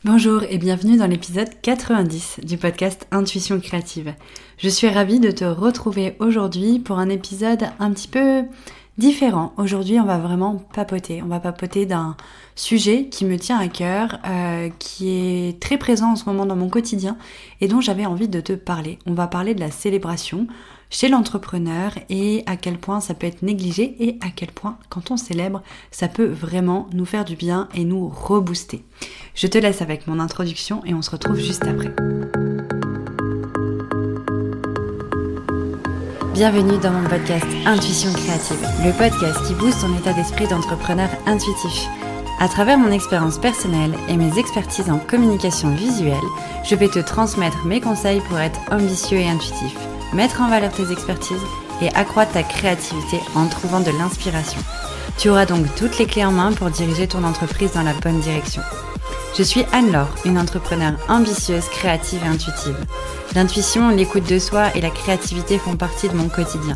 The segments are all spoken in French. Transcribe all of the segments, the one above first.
Bonjour et bienvenue dans l'épisode 90 du podcast Intuition Créative. Je suis ravie de te retrouver aujourd'hui pour un épisode un petit peu différent. Aujourd'hui, on va vraiment papoter. On va papoter d'un sujet qui me tient à cœur, qui est très présent en ce moment dans mon quotidien et dont j'avais envie de te parler. On va parler de la célébration chez l'entrepreneur et à quel point ça peut être négligé et à quel point quand on célèbre, ça peut vraiment nous faire du bien et nous rebooster. Je te laisse avec mon introduction et on se retrouve juste après. Bienvenue dans mon podcast Intuition Créative, le podcast qui booste ton état d'esprit d'entrepreneur intuitif. À travers mon expérience personnelle et mes expertises en communication visuelle, je vais te transmettre mes conseils pour être ambitieux et intuitif, mettre en valeur tes expertises et accroître ta créativité en trouvant de l'inspiration. Tu auras donc toutes les clés en main pour diriger ton entreprise dans la bonne direction. Je suis Anne-Laure, une entrepreneure ambitieuse, créative et intuitive. L'intuition, l'écoute de soi et la créativité font partie de mon quotidien.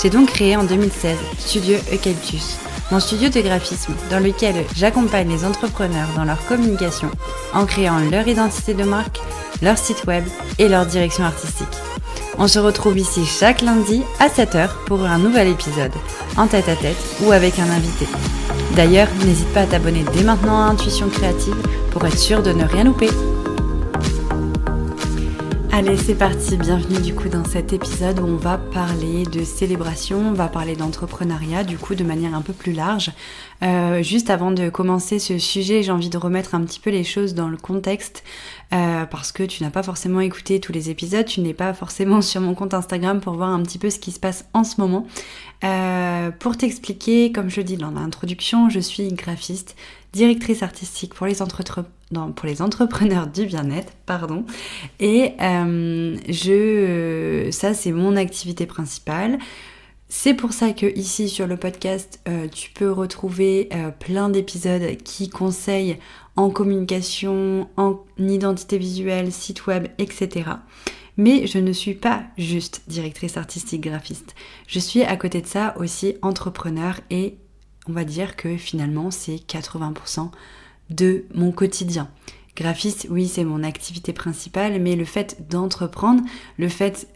J'ai donc créé en 2016 Studio Eucalyptus, mon studio de graphisme dans lequel j'accompagne les entrepreneurs dans leur communication en créant leur identité de marque, leur site web et leur direction artistique. On se retrouve ici chaque lundi à 7h pour un nouvel épisode, en tête-à-tête ou avec un invité. D'ailleurs, n'hésite pas à t'abonner dès maintenant à Intuition Créative pour être sûr de ne rien louper. Allez, c'est parti, bienvenue du coup dans cet épisode où on va parler de célébration, on va parler d'entrepreneuriat du coup de manière un peu plus large. Juste avant de commencer ce sujet, j'ai envie de remettre un petit peu les choses dans le contexte parce que tu n'as pas forcément écouté tous les épisodes, tu n'es pas forcément sur mon compte Instagram pour voir un petit peu ce qui se passe en ce moment. Pour t'expliquer, comme je dis dans l'introduction, je suis graphiste, directrice artistique pour les entrepreneurs du bien-être, et ça c'est mon activité principale. C'est pour ça que ici sur le podcast, tu peux retrouver plein d'épisodes qui conseillent en communication, en identité visuelle, site web, etc. Mais je ne suis pas juste directrice artistique graphiste. Je suis à côté de ça aussi entrepreneur et on va dire que finalement c'est 80% de mon quotidien. Graphiste, oui, c'est mon activité principale, mais le fait d'entreprendre, le fait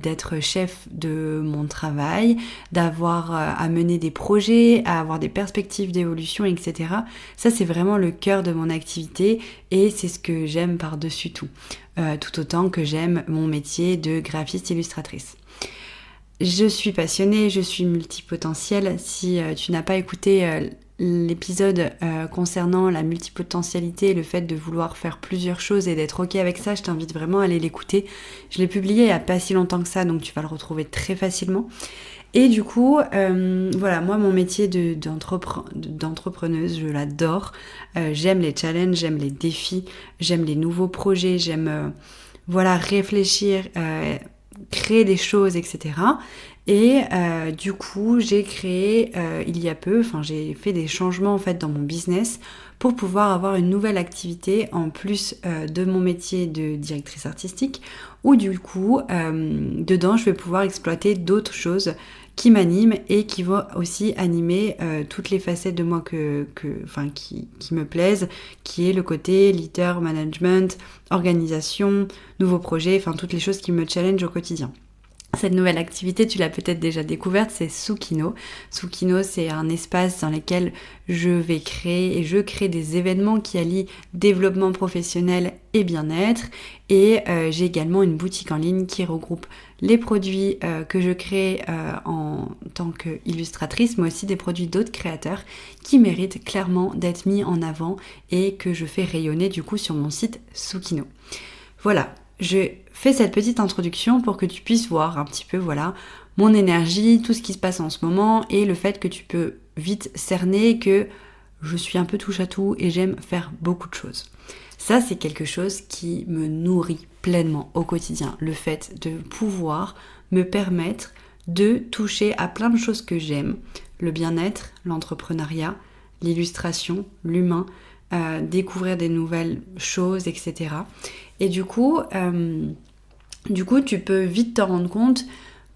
d'être chef de mon travail, d'avoir à mener des projets, à avoir des perspectives d'évolution, etc. Ça, c'est vraiment le cœur de mon activité et c'est ce que j'aime par-dessus tout. Tout autant que j'aime mon métier de graphiste illustratrice. Je suis passionnée, je suis multipotentielle. Si tu n'as pas écouté l'épisode concernant la multipotentialité, le fait de vouloir faire plusieurs choses et d'être ok avec ça, je t'invite vraiment à aller l'écouter. Je l'ai publié il n'y a pas si longtemps que ça, donc tu vas le retrouver très facilement. Et du coup, voilà, moi mon métier d'entrepreneuse, je l'adore. J'aime les challenges, j'aime les défis, j'aime les nouveaux projets, j'aime réfléchir, créer des choses, etc. Et du coup, j'ai créé j'ai fait des changements en fait dans mon business pour pouvoir avoir une nouvelle activité en plus de mon métier de directrice artistique où du coup, dedans, je vais pouvoir exploiter d'autres choses qui m'animent et qui vont aussi animer toutes les facettes de moi qui me plaisent, qui est le côté leader, management, organisation, nouveaux projets, enfin toutes les choses qui me challengent au quotidien. Cette nouvelle activité, tu l'as peut-être déjà découverte, c'est Soukino. Soukino, c'est un espace dans lequel je crée des événements qui allient développement professionnel et bien-être. Et j'ai également une boutique en ligne qui regroupe les produits que je crée en tant qu'illustratrice, mais aussi des produits d'autres créateurs qui méritent clairement d'être mis en avant et que je fais rayonner du coup sur mon site Soukino. Voilà. Je fais cette petite introduction pour que tu puisses voir un petit peu mon énergie, tout ce qui se passe en ce moment et le fait que tu peux vite cerner que je suis un peu touche à tout et j'aime faire beaucoup de choses. Ça, c'est quelque chose qui me nourrit pleinement au quotidien. Le fait de pouvoir me permettre de toucher à plein de choses que j'aime. Le bien-être, l'entrepreneuriat, l'illustration, l'humain, découvrir des nouvelles choses, etc. Et du coup, tu peux vite te rendre compte,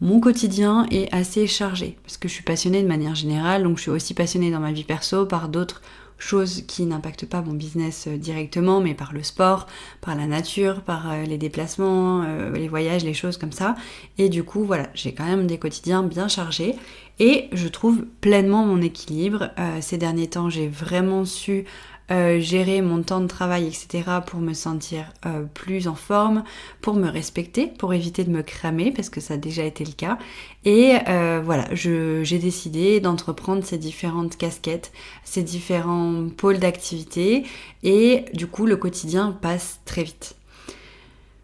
mon quotidien est assez chargé parce que je suis passionnée de manière générale, donc je suis aussi passionnée dans ma vie perso par d'autres choses qui n'impactent pas mon business directement, mais par le sport, par la nature, par les déplacements, les voyages, les choses comme ça. Et du coup, voilà, j'ai quand même des quotidiens bien chargés et je trouve pleinement mon équilibre. Ces derniers temps, j'ai vraiment su gérer mon temps de travail, etc. pour me sentir plus en forme, pour me respecter, pour éviter de me cramer, parce que ça a déjà été le cas. Et voilà, j'ai décidé d'entreprendre ces différentes casquettes, ces différents pôles d'activité, et du coup, le quotidien passe très vite.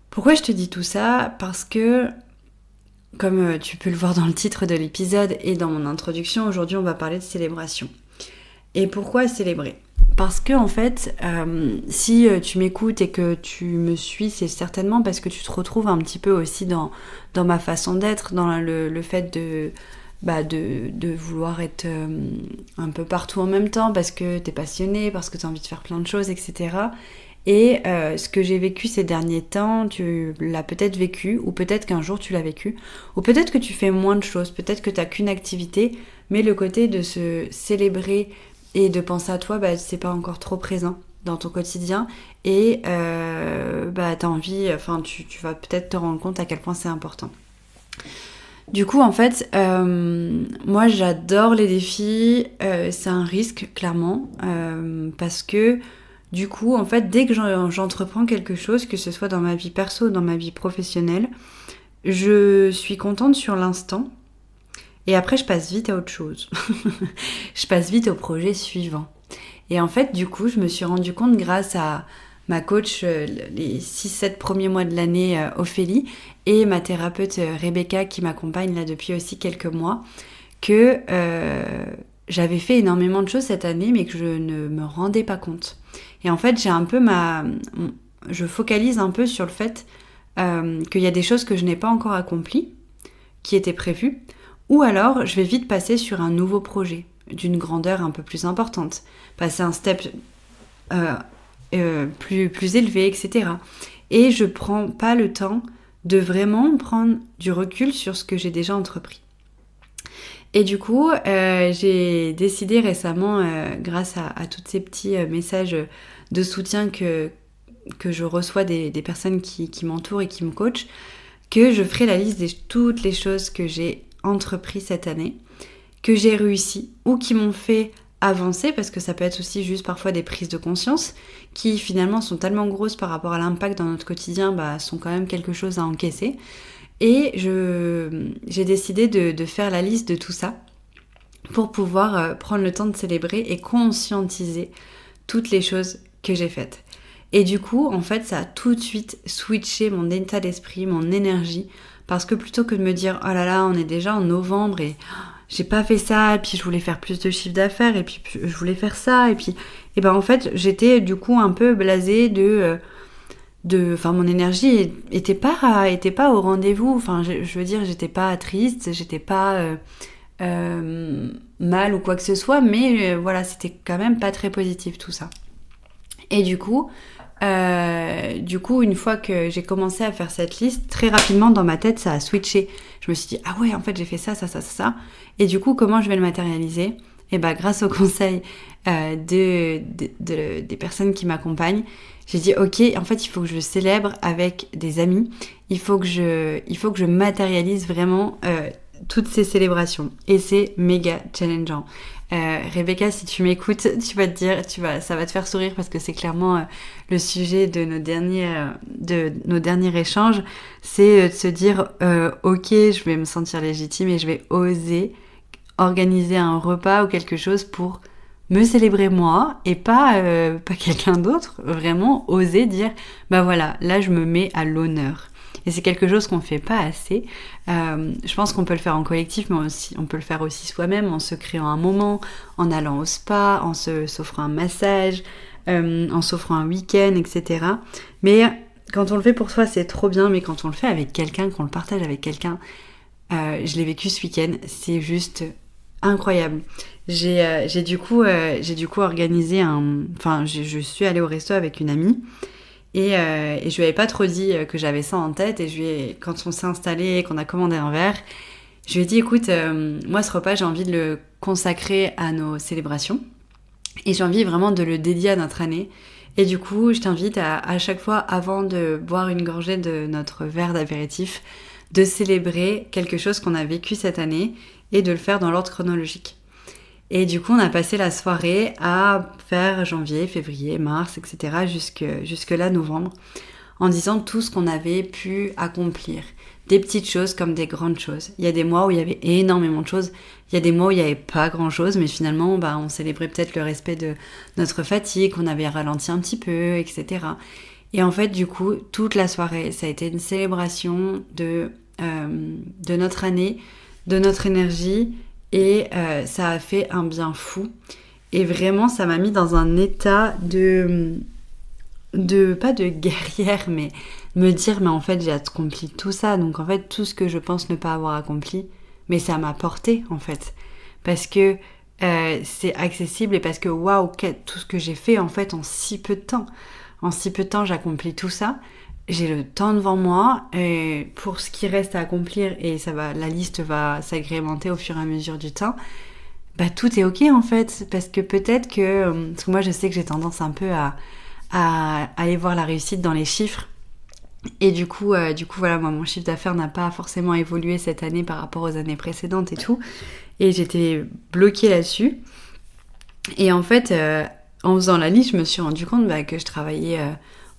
Pourquoi je te dis tout ça ? Parce que, comme tu peux le voir dans le titre de l'épisode et dans mon introduction, aujourd'hui on va parler de célébration. Et pourquoi célébrer ? Parce que en fait, si tu m'écoutes et que tu me suis, c'est certainement parce que tu te retrouves un petit peu aussi dans ma façon d'être, dans le fait de vouloir être un peu partout en même temps, parce que t'es passionné, parce que t'as envie de faire plein de choses, etc. Et ce que j'ai vécu ces derniers temps, tu l'as peut-être vécu, ou peut-être qu'un jour tu l'as vécu, ou peut-être que tu fais moins de choses, peut-être que t'as qu'une activité, mais le côté de se célébrer et de penser à toi, c'est pas encore trop présent dans ton quotidien et t'as envie, tu vas peut-être te rendre compte à quel point c'est important. Du coup, en fait, moi j'adore les défis, c'est un risque clairement, parce que du coup, en fait, dès que j'entreprends quelque chose, que ce soit dans ma vie perso ou dans ma vie professionnelle, je suis contente sur l'instant. Et après, je passe vite à autre chose. Je passe vite au projet suivant. Et en fait, du coup, je me suis rendu compte grâce à ma coach les 6-7 premiers mois de l'année, Ophélie, et ma thérapeute Rebecca qui m'accompagne là depuis aussi quelques mois, que j'avais fait énormément de choses cette année, mais que je ne me rendais pas compte. Et en fait, je focalise un peu sur le fait qu'il y a des choses que je n'ai pas encore accomplies, qui étaient prévues, ou alors, je vais vite passer sur un nouveau projet, d'une grandeur un peu plus importante, passer un step plus élevé, etc. Et je prends pas le temps de vraiment prendre du recul sur ce que j'ai déjà entrepris. Et du coup, j'ai décidé récemment, grâce à tous ces petits messages de soutien que je reçois des personnes qui m'entourent et qui me coachent, que je ferai la liste de toutes les choses que j'ai entrepris cette année, que j'ai réussi ou qui m'ont fait avancer, parce que ça peut être aussi juste parfois des prises de conscience qui finalement sont tellement grosses par rapport à l'impact dans notre quotidien, sont quand même quelque chose à encaisser. Et j'ai décidé de faire la liste de tout ça pour pouvoir prendre le temps de célébrer et conscientiser toutes les choses que j'ai faites. Et du coup, en fait, ça a tout de suite switché mon état d'esprit, mon énergie, parce que plutôt que de me dire « Oh là là, on est déjà en novembre et j'ai pas fait ça, et puis je voulais faire plus de chiffre d'affaires, et puis je voulais faire ça, et puis... » Et ben en fait, j'étais du coup un peu blasée mon énergie était pas au rendez-vous. Enfin, je veux dire, j'étais pas triste, j'étais pas mal ou quoi que ce soit, mais voilà, c'était quand même pas très positif tout ça. Et du coup, une fois que j'ai commencé à faire cette liste, très rapidement dans ma tête, ça a switché. Je me suis dit, ah ouais, en fait, j'ai fait ça. Et du coup, comment je vais le matérialiser ? Et grâce aux conseils des personnes qui m'accompagnent, j'ai dit, ok, en fait, il faut que je célèbre avec des amis. Il faut que je matérialise vraiment toutes ces célébrations. Et c'est méga challengeant. Rebecca, si tu m'écoutes, tu vas te dire, ça va te faire sourire parce que c'est clairement le sujet de nos derniers échanges, c'est de se dire ok, je vais me sentir légitime et je vais oser organiser un repas ou quelque chose pour me célébrer moi et pas quelqu'un d'autre, vraiment oser dire voilà, là je me mets à l'honneur. Et c'est quelque chose qu'on ne fait pas assez. Je pense qu'on peut le faire en collectif, mais aussi, on peut le faire aussi soi-même, en se créant un moment, en allant au spa, en s'offrant un massage, en s'offrant un week-end, etc. Mais quand on le fait pour soi, c'est trop bien, mais quand on le fait avec quelqu'un, qu'on le partage avec quelqu'un, je l'ai vécu ce week-end, c'est juste incroyable. J'ai du coup organisé je suis allée au resto avec une amie, et je lui avais pas trop dit que j'avais ça en tête, et quand on s'est installé et qu'on a commandé un verre, je lui ai dit écoute, moi ce repas j'ai envie de le consacrer à nos célébrations, Et j'ai envie vraiment de le dédier à notre année. Et du coup, je t'invite à chaque fois, avant de boire une gorgée de notre verre d'apéritif, de célébrer quelque chose qu'on a vécu cette année et de le faire dans l'ordre chronologique. Et du coup, on a passé la soirée à faire janvier, février, mars, etc. jusque là, novembre, en disant tout ce qu'on avait pu accomplir. Des petites choses comme des grandes choses. Il y a des mois où il y avait énormément de choses. Il y a des mois où il n'y avait pas grand-chose, mais finalement, on célébrait peut-être le respect de notre fatigue, qu'on avait ralenti un petit peu, etc. Et en fait, du coup, toute la soirée, ça a été une célébration de notre année, de notre énergie, et ça a fait un bien fou. Et vraiment, ça m'a mis dans un état pas de guerrière, mais me dire, mais en fait, j'ai accompli tout ça. Donc, en fait, tout ce que je pense ne pas avoir accompli, mais ça m'a porté, en fait. Parce que c'est accessible et parce que, waouh, tout ce que j'ai fait, en fait, en si peu de temps. En si peu de temps, j'accomplis tout ça. J'ai le temps devant moi et pour ce qui reste à accomplir, et la liste va s'agrémenter au fur et à mesure du temps, tout est ok, en fait. Parce que peut-être que... Parce que moi, je sais que j'ai tendance un peu à aller voir la réussite dans les chiffres. Et du coup, voilà, moi, mon chiffre d'affaires n'a pas forcément évolué cette année par rapport aux années précédentes et tout. Et j'étais bloquée là-dessus. Et en fait, en faisant la liste, je me suis rendu compte que je travaillais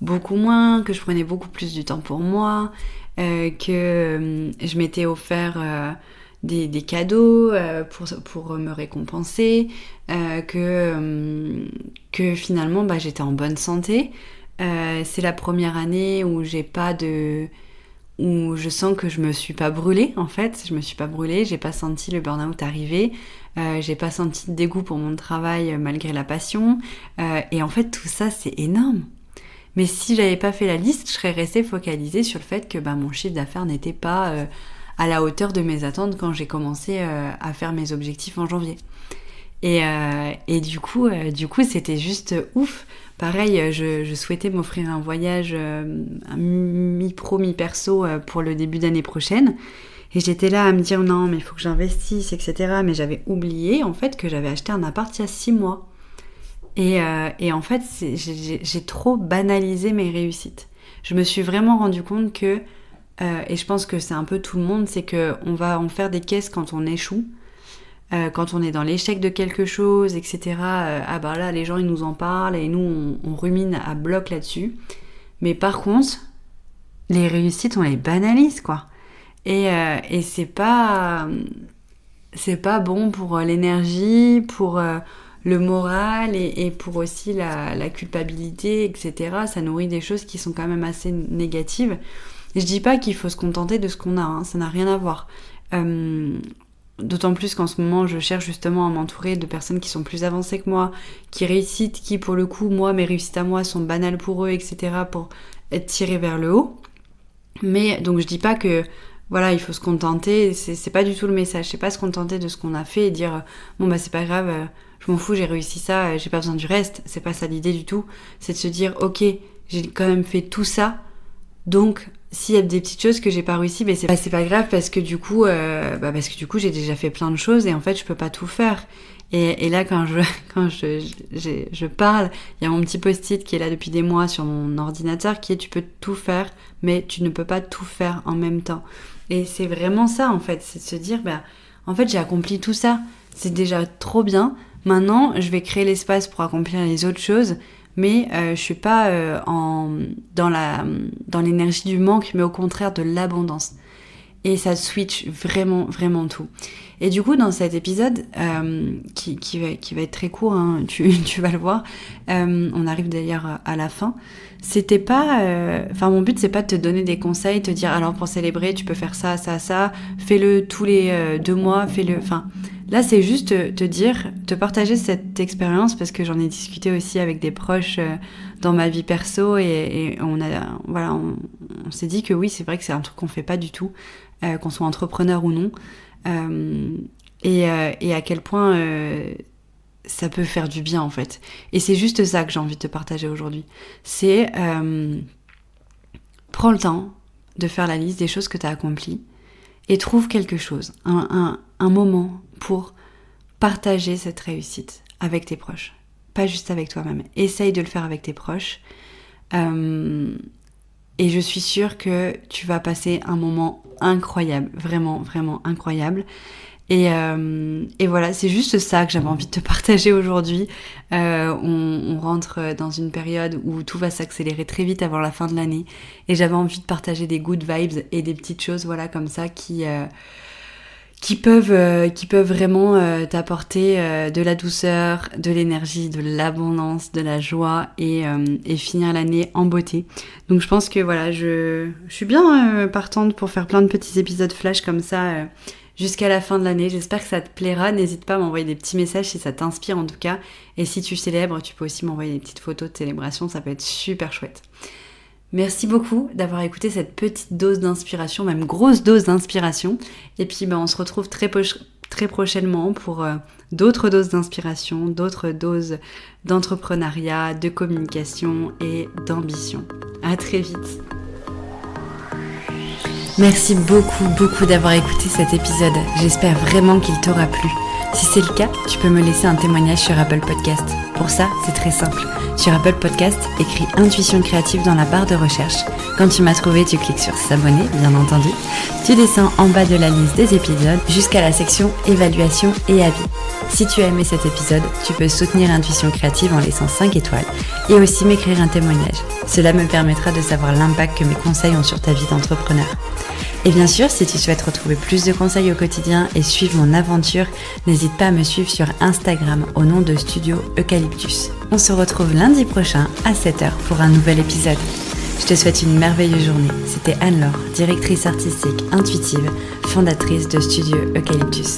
beaucoup moins, que je prenais beaucoup plus du temps pour moi, que je m'étais offert des cadeaux pour me récompenser, que finalement j'étais en bonne santé. C'est la première année où où je sens que je me suis pas brûlée, en fait. Je me suis pas brûlée, j'ai pas senti le burn-out arriver, j'ai pas senti de dégoût pour mon travail malgré la passion. Et en fait, tout ça, c'est énorme. Mais si j'avais pas fait la liste, je serais restée focalisée sur le fait que mon chiffre d'affaires n'était pas à la hauteur de mes attentes quand j'ai commencé à faire mes objectifs en janvier. Et du coup, c'était juste ouf. Pareil, je souhaitais m'offrir un voyage mi-pro, mi-perso pour le début d'année prochaine. Et j'étais là à me dire non, mais il faut que j'investisse, etc. Mais j'avais oublié en fait que j'avais acheté un appart il y a 6 mois. Et en fait, j'ai trop banalisé mes réussites. Je me suis vraiment rendu compte que, et je pense que c'est un peu tout le monde, c'est qu'on va en faire des caisses quand on échoue. Quand on est dans l'échec de quelque chose, etc. Là, les gens, ils nous en parlent et nous, on rumine à bloc là-dessus. Mais par contre, les réussites, on les banalise, quoi. Et c'est pas bon pour l'énergie, pour le moral et pour aussi la culpabilité, etc. Ça nourrit des choses qui sont quand même assez négatives. Et je dis pas qu'il faut se contenter de ce qu'on a, hein, ça n'a rien à voir. D'autant plus qu'en ce moment, je cherche justement à m'entourer de personnes qui sont plus avancées que moi, qui réussissent, qui pour le coup, mes réussites à moi sont banales pour eux, etc. pour être tirés vers le haut. Mais donc je dis pas que voilà, il faut se contenter, c'est pas du tout le message, c'est pas se contenter de ce qu'on a fait et dire c'est pas grave, je m'en fous, j'ai réussi ça, j'ai pas besoin du reste, c'est pas ça l'idée du tout, c'est de se dire ok, j'ai quand même fait tout ça, donc s'il y a des petites choses que j'ai pas réussi, c'est pas grave parce que du coup j'ai déjà fait plein de choses et en fait je peux pas tout faire. Et là quand je parle, il y a mon petit post-it qui est là depuis des mois sur mon ordinateur qui est tu peux tout faire mais tu ne peux pas tout faire en même temps. Et c'est vraiment ça en fait, c'est de se dire en fait j'ai accompli tout ça, c'est déjà trop bien. Maintenant je vais créer l'espace pour accomplir les autres choses. Mais je suis pas dans l'énergie du manque, mais au contraire de l'abondance. Et ça switch vraiment, vraiment tout. Et du coup, dans cet épisode, qui va être très court, hein, tu vas le voir, on arrive d'ailleurs à la fin, c'était pas... mon but, c'est pas de te donner des conseils, te dire, alors pour célébrer, tu peux faire ça, ça, ça, fais-le tous les 2 mois, fais-le... Là, c'est juste te partager cette expérience parce que j'en ai discuté aussi avec des proches dans ma vie perso et on s'est dit que oui, c'est vrai que c'est un truc qu'on fait pas du tout, qu'on soit entrepreneur ou non, et à quel point ça peut faire du bien en fait. Et c'est juste ça que j'ai envie de te partager aujourd'hui. C'est prends le temps de faire la liste des choses que tu as accomplies et trouve quelque chose, un moment pour partager cette réussite avec tes proches. pas juste avec toi-même. Essaye de le faire avec tes proches. Et je suis sûre que tu vas passer un moment incroyable, vraiment, vraiment incroyable. Et voilà, c'est juste ça que j'avais envie de te partager aujourd'hui. On rentre dans une période où tout va s'accélérer très vite avant la fin de l'année. Et j'avais envie de partager des good vibes et des petites choses, voilà, comme ça, qui peuvent vraiment t'apporter de la douceur, de l'énergie, de l'abondance, de la joie et finir l'année en beauté. Donc je pense que voilà, je suis bien partante pour faire plein de petits épisodes flash comme ça jusqu'à la fin de l'année. J'espère que ça te plaira. N'hésite pas à m'envoyer des petits messages si ça t'inspire en tout cas. Et si tu célèbres, tu peux aussi m'envoyer des petites photos de célébration. Ça peut être super chouette. Merci beaucoup d'avoir écouté cette petite dose d'inspiration, même grosse dose d'inspiration. Et puis on se retrouve très prochainement pour d'autres doses d'inspiration, d'autres doses d'entrepreneuriat, de communication et d'ambition. À très vite. Merci beaucoup d'avoir écouté cet épisode. J'espère vraiment qu'il t'aura plu. Si c'est le cas, tu peux me laisser un témoignage sur Apple Podcast. Pour ça, c'est très simple. Sur Apple Podcast, écris Intuition créative dans la barre de recherche. Quand tu m'as trouvé, tu cliques sur s'abonner, bien entendu. Tu descends en bas de la liste des épisodes jusqu'à la section évaluation et avis. Si tu as aimé cet épisode, tu peux soutenir Intuition créative en laissant 5 étoiles et aussi m'écrire un témoignage. Cela me permettra de savoir l'impact que mes conseils ont sur ta vie d'entrepreneur. Et bien sûr, si tu souhaites retrouver plus de conseils au quotidien et suivre mon aventure, n'hésite pas à me suivre sur Instagram au nom de Studio Eucalyptus. On se retrouve lundi prochain à 7h pour un nouvel épisode. Je te souhaite une merveilleuse journée. C'était Anne-Laure, directrice artistique intuitive, fondatrice de Studio Eucalyptus.